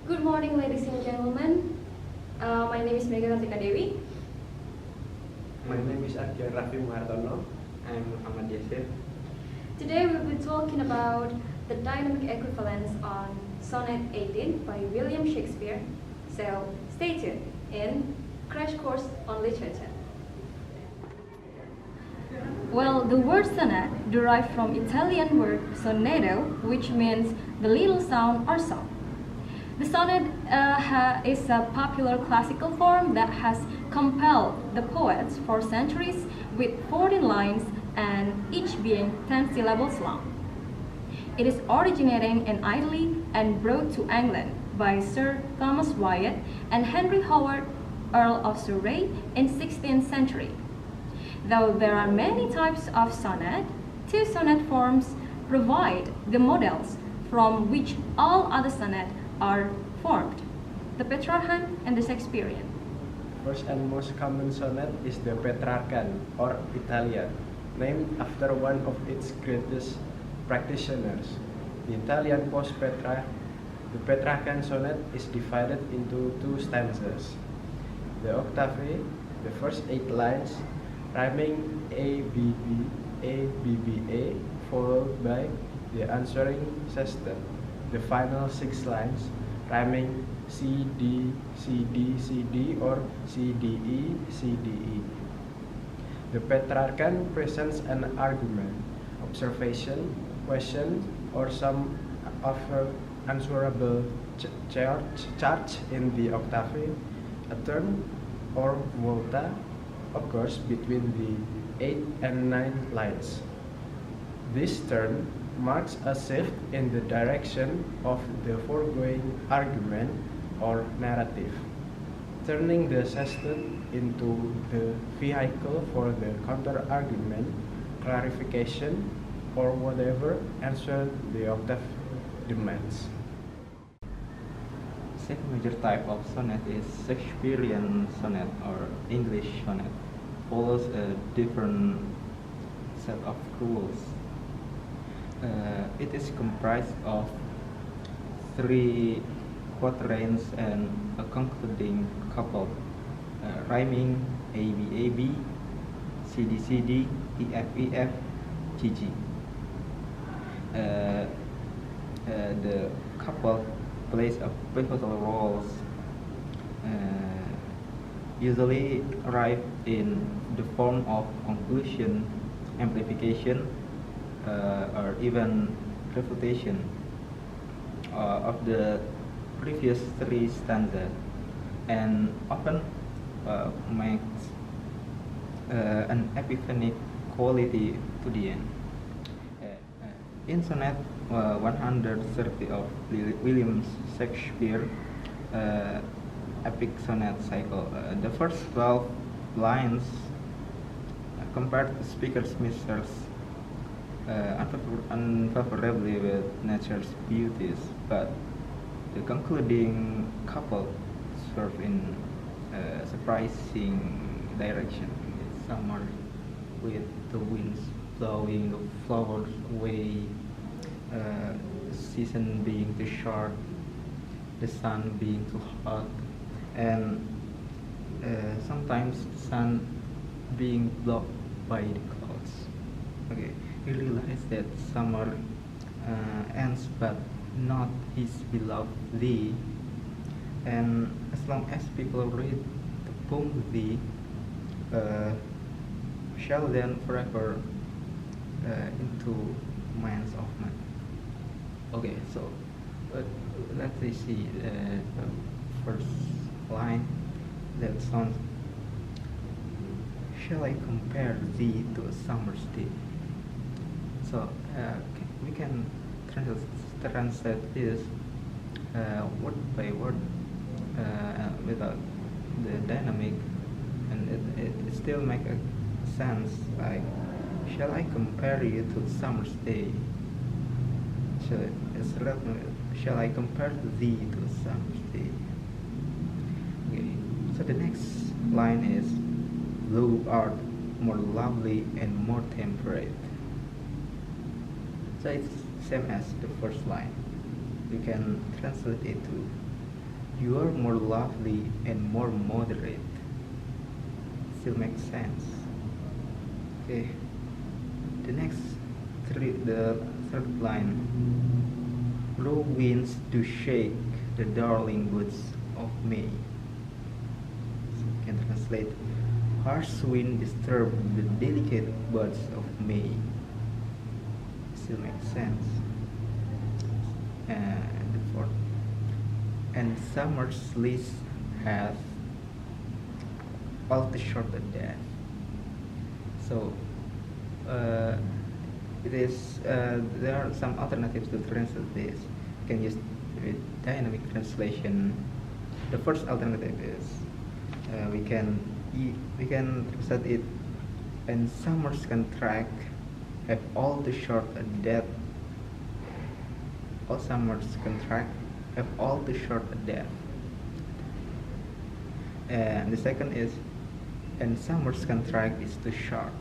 Good morning, ladies and gentlemen. My name is Mega Kartika Dewi. My name is Arjun Raffi Muhartono. I am Muhammad Yasir. Today we'll be talking about the dynamic equivalence on Sonnet 18 by William Shakespeare. So stay tuned in Crash Course on Literature. Well, the word sonnet derived from Italian word sonetto, which means the little sound or song. The sonnet is a popular classical form that has compelled the poets for centuries with 14 lines and each being 10 syllables long. It is originating in Italy and brought to England by Sir Thomas Wyatt and Henry Howard, Earl of Surrey in 16th century. Though there are many types of sonnet, two sonnet forms provide the models from which all other sonnet are formed, the Petrarchan and the Shakespearean. First and most common sonnet is the Petrarchan or Italian, named after one of its greatest practitioners. The Italian post-Petrarch, the Petrarchan sonnet is divided into two stanzas. The octave, the first 8 lines, rhyming A, B, B, followed by the answering sestet. The final 6 lines, rhyming C, D, C, D, C, D, or C, D, E, C, D, E. The Petrarchan presents an argument, observation, question, or some answerable charge in the octave. A turn or volta occurs between the 8 and 9 lines. This turn marks a shift in the direction of the foregoing argument or narrative, turning the sestet into the vehicle for the counter-argument, clarification, or whatever answer the octave demands. Second major type of sonnet is Shakespearean sonnet or English sonnet. Follows a different set of rules. It is comprised of 3 quatrains and a concluding couple, rhyming A, B, C, D, E, F, G. The couple plays a pivotal role, usually arrive in the form of conclusion, amplification, or even refutation of the previous 3 stanzas, and often makes an epiphanic quality to the end. In Sonnet 130 of William Shakespeare epic sonnet cycle, the first 12 lines compared the speaker's misters unfavorably with nature's beauties, but the concluding couple serve in surprising direction. It's summer with the winds blowing the flowers away, season being too short, the sun being too hot, and sometimes the sun being blocked by the clouds. Okay, he realized that summer ends, but not his beloved thee. And as long as people read the poem thee, shall then forever into minds of man. Okay, so let's see the first line that sounds. Shall I compare thee to a summer's day? So we can translate this word by word without the dynamic, and it still make a sense. Like, shall I compare you to a summer's day? Shall I compare thee to a summer's day? Okay. So the next line is, thou art more lovely and more temperate. So it's same as the first line. You can translate it to You are more lovely and more moderate. Still makes sense. Okay. The third line. Blow winds to shake the darling woods of May. So you can translate. Harsh wind disturb the delicate buds of May. Still makes sense. And the fourth. And summer's lease hath all the short of death. So there are some alternatives to translate this. You can use with dynamic translation. The first alternative is we can translate it. And summer's contract have all the short death. All summer's contract have all the short death. And the second is, and summer's contract is too short.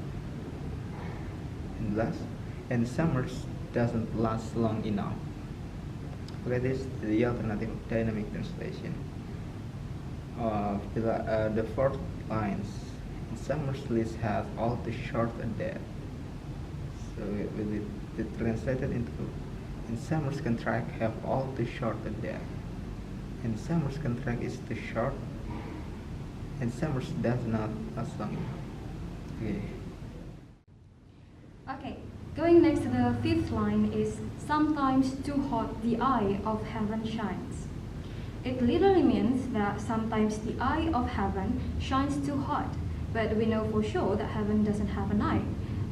And last, and summer's doesn't last long enough. Okay, this is the alternative dynamic translation of the fourth lines. And summer's lease have all the short death. So with it translated into, and summer's contract have all the short death. And summer's contract is too short. And summer's does not last long enough. Okay. Okay, going next to the fifth line is sometimes too hot the eye of heaven shines. It literally means that sometimes the eye of heaven shines too hot, but we know for sure that heaven doesn't have an eye.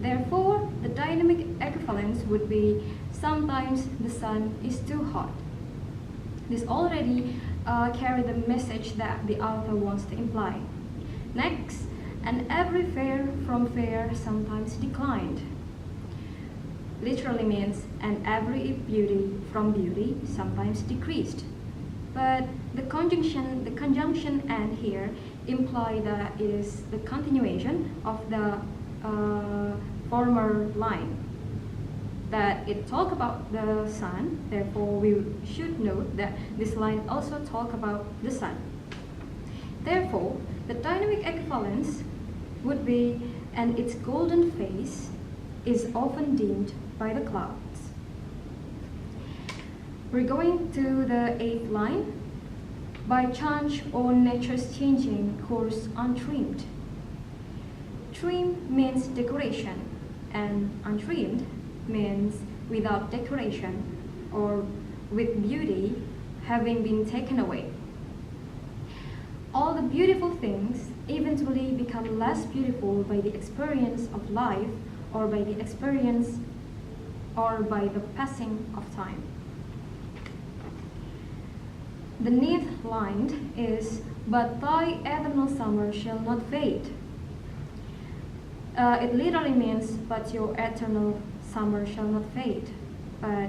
Therefore, the dynamic equivalence would be sometimes the sun is too hot. This already carry the message that the author wants to imply. Next, and every fair from fair sometimes declined. Literally means and every beauty from beauty sometimes decreased. But the conjunction and here imply that it is the continuation of the former line. That it talk about the sun, therefore we should note that this line also talk about the sun. Therefore, the dynamic equivalence would be, and its golden face is often dimmed by the clouds. We're going to the eighth line. By chance or nature's changing course untrimmed. Trim means decoration, and untrimmed means without decoration or with beauty having been taken away. All the beautiful things eventually become less beautiful by the experience of life or by the experience or by the passing of time. The ninth line is, but thy eternal summer shall not fade. It literally means, but your eternal summer shall not fade. But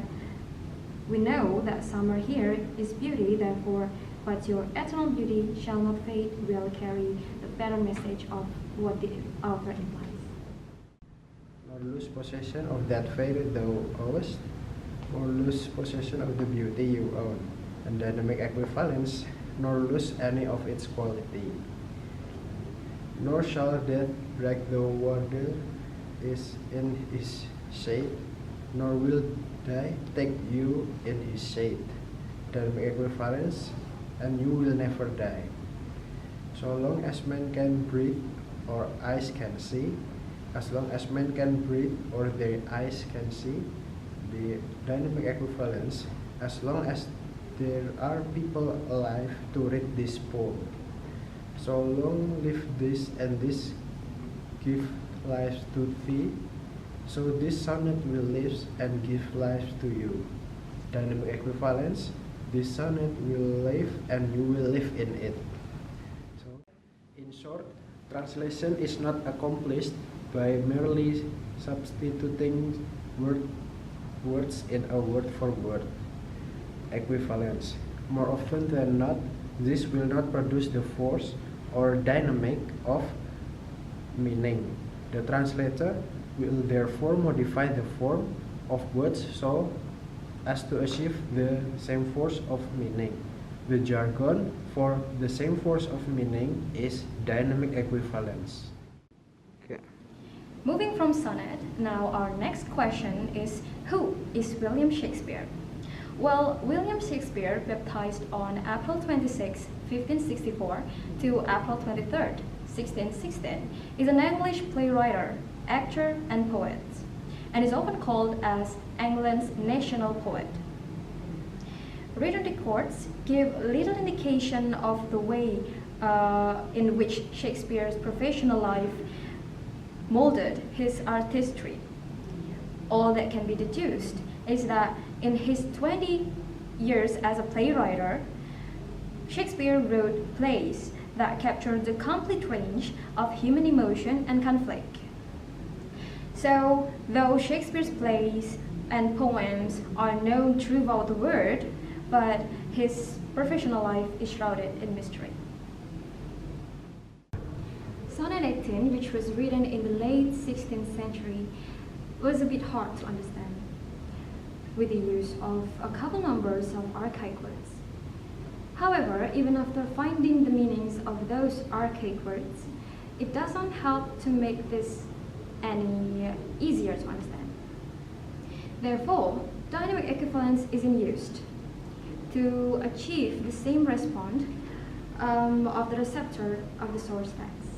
we know that summer here is beauty, therefore, but your eternal beauty shall not fade will carry the better message of what the author implies. Nor lose possession of that faith thou owest, or lose possession of the beauty you own, and dynamic equivalence, nor lose any of its quality. Nor shall death break the water is in his shade, nor will die take you in his shade. Dynamic equivalence, and you will never die. So long as man can breathe or eyes can see, as long as man can breathe or their eyes can see, the dynamic equivalence, as long as there are people alive to read this poem. So long live this, and this give life to thee. So this sonnet will live and give life to you. Dynamic equivalence, this sonnet will live and you will live in it. So, in short, translation is not accomplished by merely substituting words in a word-for-word equivalence. More often than not, this will not produce the force or dynamic of meaning. The translator will therefore modify the form of words so as to achieve the same force of meaning, The jargon for the same force of meaning is dynamic equivalence. Okay. Moving from sonnet, now our next question is, who is William Shakespeare? Well, William Shakespeare, baptized on April 26, 1564 to April 23, 1616, is an English playwright, actor, and poet, and is often called as England's national poet. Written records give little indication of the way in which Shakespeare's professional life molded his artistry. All that can be deduced is that in his 20 years as a playwright, Shakespeare wrote plays that captured the complete range of human emotion and conflict. So, though Shakespeare's plays and poems are known throughout the world, but his professional life is shrouded in mystery. Sonnet 18, which was written in the late 16th century, was a bit hard to understand, with the use of a couple numbers of archaic words. However, even after finding the meanings of those archaic words, it doesn't help to make this any easier to understand. Therefore, dynamic equivalence is in use to achieve the same response of the receptor of the source text.